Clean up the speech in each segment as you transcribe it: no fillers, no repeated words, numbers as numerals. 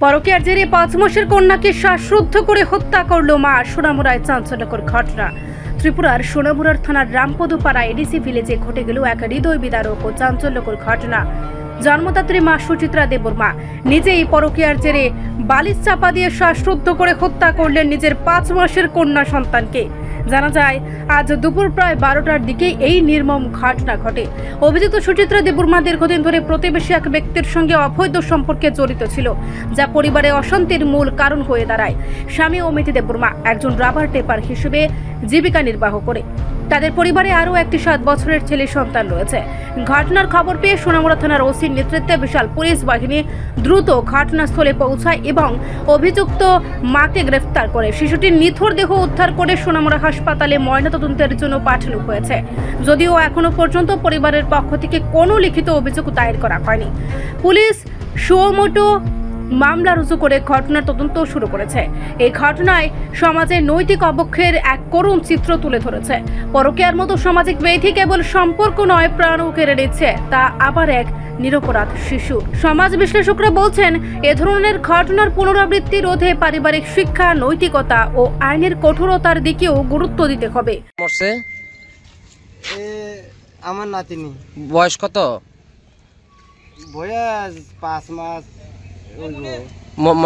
পরকীয়ার জেরে 5 মাসের কন্যাকে শ্বাসরুদ্ধ করে হত্যা করল মা। সোনামুড়ায় চাঞ্চল্যকর ঘটনা। ত্রিপুরার সোনামুড়ার থানার রামপদপাড়া এডিসি ভিলেজে ঘটে গেল এক হৃদয় বিদারক ও চাঞ্চল্যকর ঘটনা। জন্মদাত্রী মা সুচিত্রা দেববর্মা নিজেই পরকীয়ার জেরে বালিশ চাপা দিয়ে শ্বাসরুদ্ধ করে হত্যা করলেন নিজের 5 মাসের কন্যা সন্তানকে। জানা যায় আজ দুপুর প্রায় 12টার দিকে এই নির্মম ঘটনা ঘটে। অভিযুক্ত সুচিত্রা দেববর্মা দীর্ঘদিন ধরে প্রতিবেশী এক ব্যক্তির সঙ্গে অবৈধ সম্পর্কে জড়িত ছিল, যা পরিবারে অশান্তির মূল কারণ হয়ে দাঁড়ায়। স্বামী অমিত দেববর্মা একজন রাবার টেপার হিসেবে জীবিকা নির্বাহ করে। তাদের পরিবারে আরও একটি 7 বছরের ছেলে সন্তান রয়েছে। ঘটনার খবর পেয়ে সোনামুড়া থানার ওসির নেতৃত্বে বিশাল পুলিশ বাহিনী দ্রুত ঘটনাস্থলে পৌঁছায় এবং অভিযুক্ত মাকে গ্রেফতার করে শিশুটির নিথর দেহ উদ্ধার করে সোনামুড়া হাসপাতালে ময়নাতদন্তের জন্য পাঠানো হয়েছে। যদিও এখনো পর্যন্ত পরিবারের পক্ষ থেকে কোনো লিখিত অভিযোগ দায়ের করা হয়নি। পুলিশ সুমোটো মামলা রুজু করে ঘটনার তদন্ত শুরু করেছে। এই ঘটনায় সমাজের নৈতিক অবক্ষয়ের এক করুণ চিত্র তুলে ধরেছে। পরকীয়ার মতো সামাজিক ব্যাধি কেবল সম্পর্ক নয়, প্রাণও কেড়ে নিচ্ছে, তা আবার এক নিরপরাধ শিশু। সমাজ বিশ্লেষকরা বলছেন, এ ধরনের ঘটনার পুনরাবৃত্তি রোধে পারিবারিক শিক্ষা, নৈতিকতা ও আইনের কঠোরতার দিকেও গুরুত্ব দিতে হবে। আমার নাতিনি বয়স কত? বয়স 5 মাস।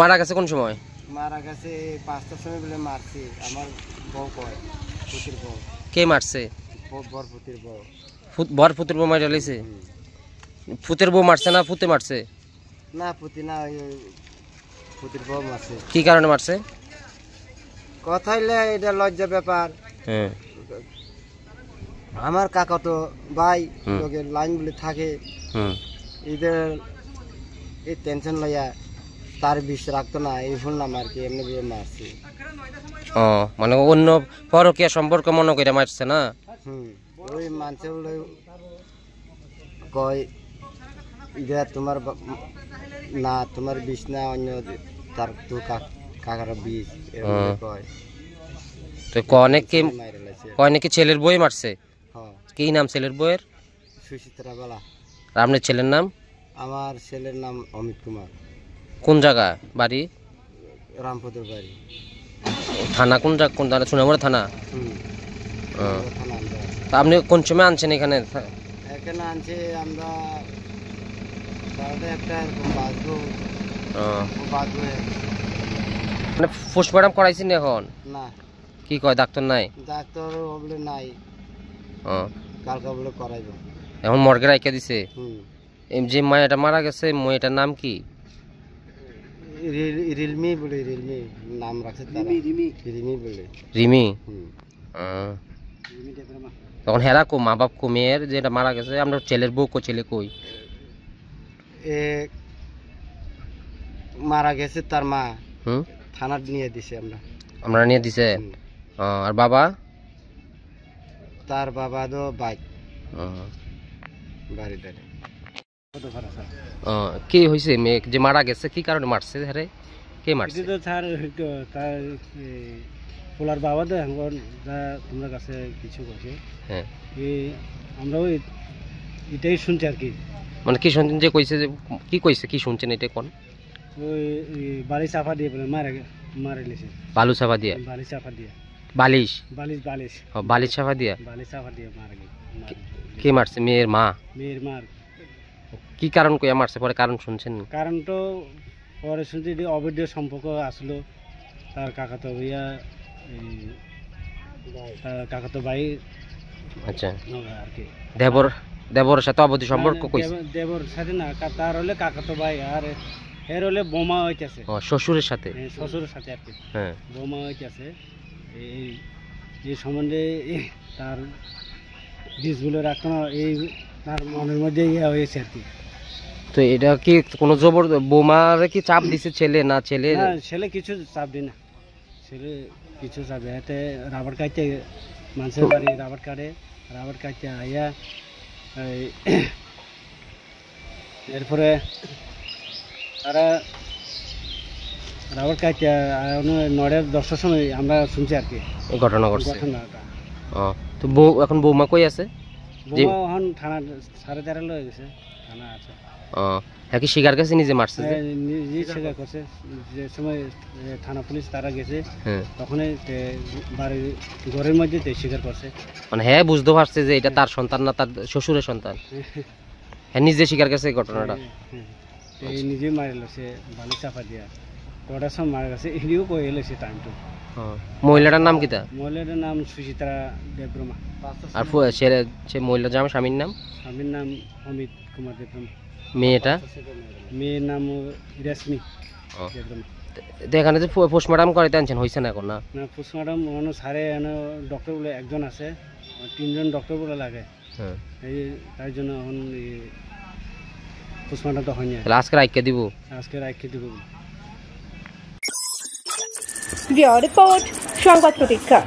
মারা গেছে কোন সময়? মারা গেছে 5টার সময় বলে মারছে। আমার বউ কয়, পুতির বউ। কে মারছে? বর পুতির বউ। বর পুতির বউ মারা গেছে? পুতের বউ মারছে না পুতে মারছে? না পুতি না, পুতির বউ মারছে। কি কারণে মারছে? কথা হইলে এটা লজ্জা ব্যাপার। হ্যাঁ, আমার কাকা তো ভাই লোকের লাইন বলে থাকে, এদের এই টেনশন লইয়া তার বিষ রাখতো না, এই শুনলাম আর কি, এমনি মারছে। ও মানে অন্য পরকীয়া সম্পর্ক মনে করে মারছে না? ওই মানছে বলে কয় এটা তোমার না, তোমার বিষ না, অন্য তার তো কাকার বিষ কয়। তো কয় নাকি ছেলের বই মারছে? কি নাম ছেলের বইয়ের? সুচিত্রা বেলা। আর আপনার ছেলের নাম? আমার ছেলের নাম অমিত কুমার। কোন জায়গা বাড়ি? রামপদর বাড়ি। থানা কোন জায়গা? কোন থানা? সোনামুড়া থানা। তা আপনি কোন সময় আনছেন এখানে? এখানে আনছে আমরা একটা বাঁচবো। মানে পোস্টমর্টম করাইছেন এখন? না। কি কয় ডাক্তার নাই? ডাক্তার বলে নাই, কালকে বলে করাইব। এখন মর্গে রাইখা দিছে। যে মায়াটা মারা গেছে, মেয়েটার নাম কি? রিলমি বলে, রিলমি নাম রাখছে তারা। রিমি বলে। রিমি। তখন হেরা কো মা বাপ কো মেয়ের যেটা মারা গেছে? আমরা ছেলের বউ কো, ছেলে কই? মারা গেছে তার মা থানার নিয়ে দিছে। আমরা নিয়ে দিছে। আর বাবা? তার বাবা তো বাইক বাড়ি দাঁড়ে। কি হয়েছে মেয়ে যে মারা গেছে? কি কারণে মারছে? হ্যাঁ, কে মারছে? তার পোলার বাবা তো এখন যা তোমার কাছে কিছু কইছে। হ্যাঁ, আমরা ওই এটাই শুনছি আর কি। মানে কি শুনছেন যে কইছে? যে কি কইছে, কি শুনছেন এটা কোন? ওই বালিশ চাপা দিয়ে বলে মারে লেছে। বালু চাপা দিয়া? বালিশ চাপা দিয়া। বালিশ বালিশ বালিশ বালিশ চাপা দিয়া? বালিশ চাপা দিয়ে মারে। কে মারছে? মেয়ের মা? মেয়ের মার। কি কারণ কইয়া মারছে? পরে কারণ শুনছেন? কারণ তো পরে শুনছি অবৈধ সম্পর্ক আসলো। তার কাকাতো ভাইয়া, কাকাতো ভাই। আচ্ছা, আর কি দেবরের সাথে অবৈধ সম্পর্ক কইছে? দেবর সাথে না, তার হলে কাকাতো ভাই, আর এর হলে বোমা হইতেছে। শ্বশুরের সাথে? শ্বশুরের সাথে আর কি। হ্যাঁ, বোমা হইতেছে। এই সম্বন্ধে তার বীজগুলো রাখতো না, এই তার মনের মধ্যে ইয়ে হয়েছে আর কি। তো এটা কি কোনো জবর বোমারে কি চাপ দিছে ছেলে? না ছেলে ছেলে কিছু চাপ দি না, ছেলে কিছু চাপ এতে রাবার কাটতে মানুষের বাড়ি রাবার কাটতে আইয়া এরপরে তারা রাবার কাটতে 9:10টার সময় আমরা শুনছি আর কি ঘটনা ঘটছে। তো এখন বৌমা কই আছে? বৌমা এখন থানা 13:30 হয়ে গেছে, থানা আছে। হ্যাঁ কি স্বীকার করছে নিজে মারছে যে? নিজে স্বীকার করছে যে সময় থানা পুলিশ তারা গেছে হ্যাঁ তখন বাড়ির ঘরের মধ্যে স্বীকার করছে। মানে হ্যাঁ বুঝতে পারছে যে এটা তার সন্তান না তার শ্বশুরের সন্তান, হ্যাঁ নিজে স্বীকার করছে এই ঘটনাটা। এই নিজে মারিল সে বালি চাপা দিয়া কটার সময় মারা গেছে এদিও কয়ে এলো সে টাইমটু। মহিলাটার নাম কিতা? মহিলাটার নাম সুচিত্রা দেবব্রমা। আর সে মহিলার জাম স্বামীর নাম? স্বামীর নাম অমিত কুমার দেবব্রমা। মেয়েটা? মেয়ের নাম রেশমি ও। দেবব্রমা। তো এখানে যে পোস্টমর্টম করাইতে আনছেন হয়েছে না এখন না? না পোস্টমর্টম সারে ডক্টর বলে একজন আছে, 3জন ডক্টর বলে লাগে, হ্যাঁ এই তার জন্য এখন পোস্টমর্টমটা হয়নি। তাহলে আজকে রাইখা দিব? আজকে রাখতে দিব। রিপোর্ট সংবাদ প্রতীক্ষা।